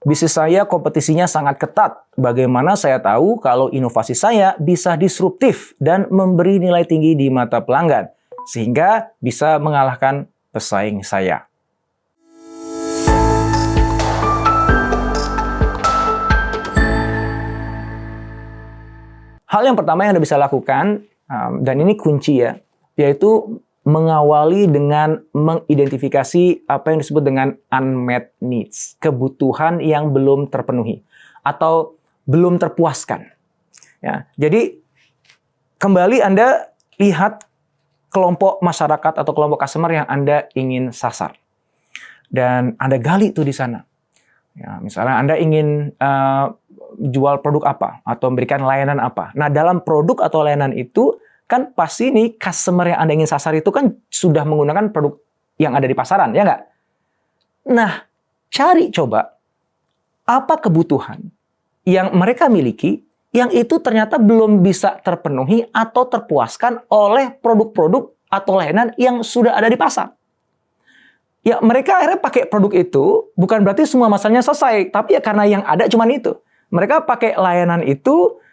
Bisnis saya kompetisinya sangat ketat. Bagaimana saya tahu kalau inovasi saya bisa disruptif dan memberi nilai tinggi di mata pelanggan, sehingga bisa mengalahkan pesaing saya? Hal yang pertama yang Anda bisa lakukan, dan ini kunci ya, yaitu mengawali dengan mengidentifikasi apa yang disebut dengan unmet needs, kebutuhan yang belum terpenuhi atau belum terpuaskan. Ya, jadi kembali Anda lihat kelompok masyarakat atau kelompok customer yang Anda ingin sasar, dan Anda gali itu di sana. Ya, misalnya Anda ingin jual produk apa atau memberikan layanan apa. Nah, dalam produk atau layanan itu kan pasti nih customer yang Anda ingin sasar itu kan sudah menggunakan produk yang ada di pasaran, ya nggak? Nah, cari coba apa kebutuhan yang mereka miliki yang itu ternyata belum bisa terpenuhi atau terpuaskan oleh produk-produk atau layanan yang sudah ada di pasar. Ya, mereka akhirnya pakai produk itu bukan berarti semua masalahnya selesai, tapi ya karena yang ada cuma itu. Mereka pakai layanan itu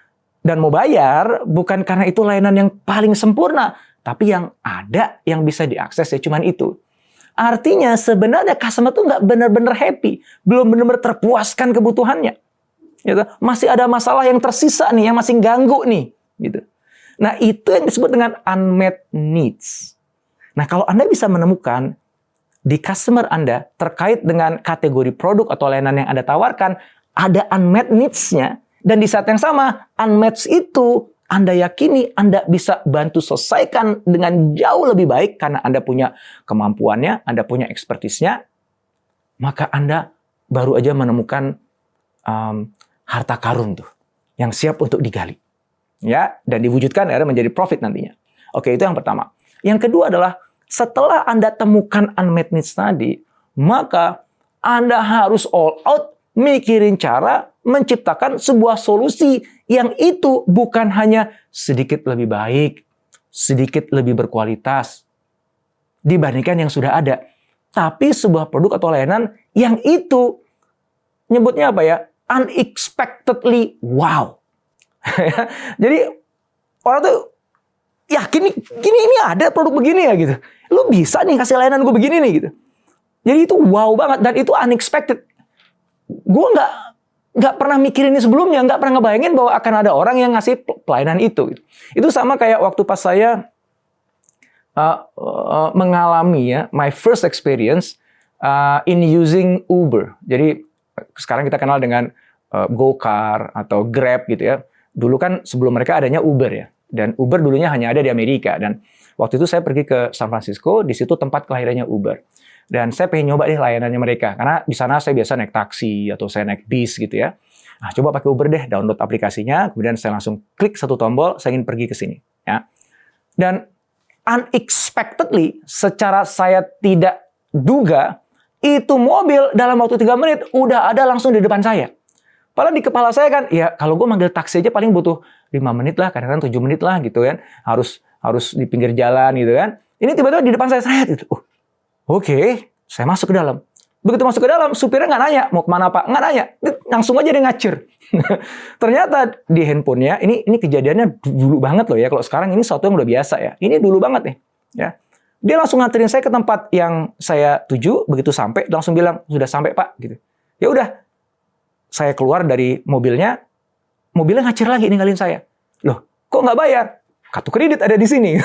dan mau bayar bukan karena itu layanan yang paling sempurna, tapi yang ada yang bisa diakses ya cuman itu. Artinya sebenarnya customer tuh nggak benar-benar happy, belum benar-benar terpuaskan kebutuhannya. Gitu. Masih ada masalah yang tersisa nih, yang masih ganggu nih. Gitu. Nah, itu yang disebut dengan unmet needs. Nah, kalau Anda bisa menemukan di customer Anda terkait dengan kategori produk atau layanan yang Anda tawarkan, ada unmet needs-nya, dan di saat yang sama, unmatched itu Anda yakini Anda bisa bantu selesaikan dengan jauh lebih baik karena Anda punya kemampuannya, Anda punya expertise-nya, maka Anda baru aja menemukan harta karun tuh yang siap untuk digali. Ya, dan diwujudkan akhirnya menjadi profit nantinya. Oke, itu yang pertama. Yang kedua adalah setelah Anda temukan unmet needs tadi, maka Anda harus all out mikirin cara menciptakan sebuah solusi yang itu bukan hanya sedikit lebih baik, sedikit lebih berkualitas dibandingkan yang sudah ada, tapi sebuah produk atau layanan yang itu nyebutnya apa ya? Unexpectedly wow. Jadi orang tuh yakin gini ini ada produk begini ya gitu. Lu bisa nih kasih layanan gue begini nih gitu. Jadi itu wow banget dan itu unexpected. Gue nggak pernah mikirin ini sebelumnya, nggak pernah ngebayangin bahwa akan ada orang yang ngasih pelayanan itu. Itu sama kayak waktu pas saya mengalami ya my first experience in using Uber. Jadi sekarang kita kenal dengan GoCar atau Grab gitu ya. Dulu kan sebelum mereka adanya Uber ya. Dan Uber dulunya hanya ada di Amerika. Dan waktu itu saya pergi ke San Francisco, di situ tempat kelahirannya Uber. Dan saya pengen nyoba deh layanannya mereka. Karena di sana saya biasa naik taksi atau saya naik bis gitu ya. Nah, coba pakai Uber deh, download aplikasinya. Kemudian saya langsung klik satu tombol, saya ingin pergi ke sini. Ya. Dan unexpectedly, secara saya tidak duga, itu mobil dalam waktu 3 menit udah ada langsung di depan saya. Padahal di kepala saya kan, ya kalau gue manggil taksi aja paling butuh 5 menit lah, kadang-kadang 7 menit lah gitu kan. Harus di pinggir jalan gitu kan. Ini tiba-tiba di depan saya gitu. Oke, saya masuk ke dalam. Begitu masuk ke dalam, supirnya nggak nanya mau kemana Pak, nggak nanya, langsung aja dia ngacir. Ternyata di handphonenya, ini kejadiannya dulu banget loh ya. Kalau sekarang ini sesuatu yang udah biasa ya. Ini dulu banget nih. Ya, dia langsung nganterin saya ke tempat yang saya tuju. Begitu sampai, langsung bilang sudah sampai Pak. Gitu. Ya udah, saya keluar dari mobilnya ngacir lagi ninggalin saya. Loh, kok nggak bayar? Kartu kredit ada di sini.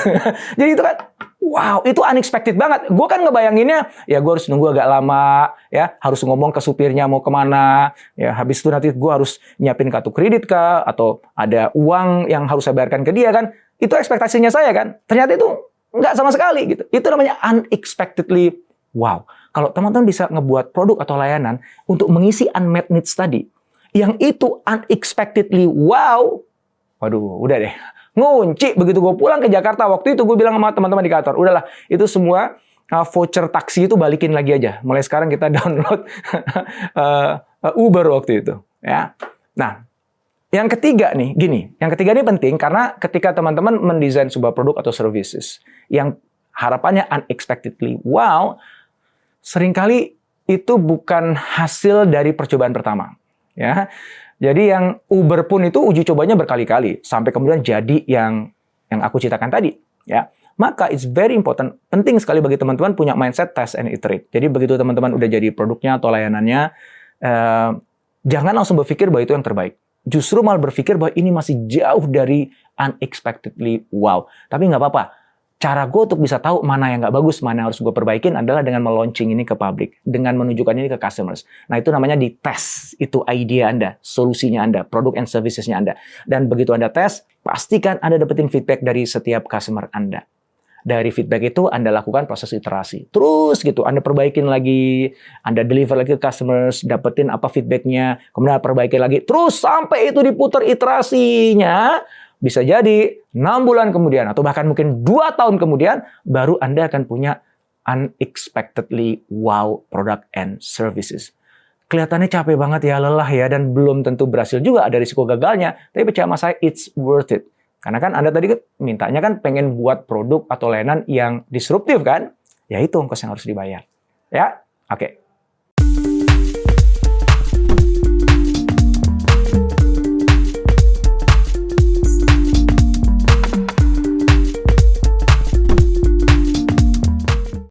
Jadi itu kan, wow, itu unexpected banget. Gue kan ngebayanginnya, ya gue harus nunggu agak lama, ya harus ngomong ke supirnya mau kemana, ya habis itu nanti gue harus nyiapin kartu kredit kah, atau ada uang yang harus saya bayarkan ke dia kan. Itu ekspektasinya saya kan. Ternyata itu nggak sama sekali gitu. Itu namanya unexpectedly wow. Kalau teman-teman bisa ngebuat produk atau layanan untuk mengisi unmet needs tadi, yang itu unexpectedly wow, waduh, udah deh. Ngunci begitu gue pulang ke Jakarta waktu itu gue bilang sama teman-teman di kantor, udahlah itu semua voucher taksi itu balikin lagi aja. Mulai sekarang kita download Uber waktu itu, ya. Nah, yang ketiga nih, gini, yang ketiga ini penting karena ketika teman-teman mendesain sebuah produk atau services yang harapannya unexpectedly wow, seringkali itu bukan hasil dari percobaan pertama. Ya, jadi yang Uber pun itu uji cobanya berkali-kali sampai kemudian jadi yang aku ceritakan tadi. Ya, maka it's very important, penting sekali bagi teman-teman punya mindset test and iterate. Jadi begitu teman-teman udah jadi produknya atau layanannya, jangan langsung berpikir bahwa itu yang terbaik. Justru malah berpikir bahwa ini masih jauh dari unexpectedly wow. Tapi nggak apa-apa. Cara gue untuk bisa tahu mana yang nggak bagus, mana yang harus gue perbaikin adalah dengan meluncing ini ke publik, dengan menunjukkan ini ke customers. Nah, itu namanya dites. Itu idea Anda, solusinya Anda, produk and services-nya Anda. Dan begitu Anda tes, pastikan Anda dapetin feedback dari setiap customer Anda. Dari feedback itu Anda lakukan proses iterasi. Terus gitu, Anda perbaikin lagi, Anda deliver lagi ke customers, dapetin apa feedbacknya, kemudian perbaikin lagi. Terus sampai itu diputar iterasinya, bisa jadi 6 bulan kemudian, atau bahkan mungkin 2 tahun kemudian, baru Anda akan punya unexpectedly wow product and services. Kelihatannya capek banget ya, lelah ya, dan belum tentu berhasil juga, ada risiko gagalnya. Tapi percaya sama saya, it's worth it. Karena kan Anda tadi mintanya kan pengen buat produk atau layanan yang disruptif kan? Ya itu ongkos yang harus dibayar. Ya, oke.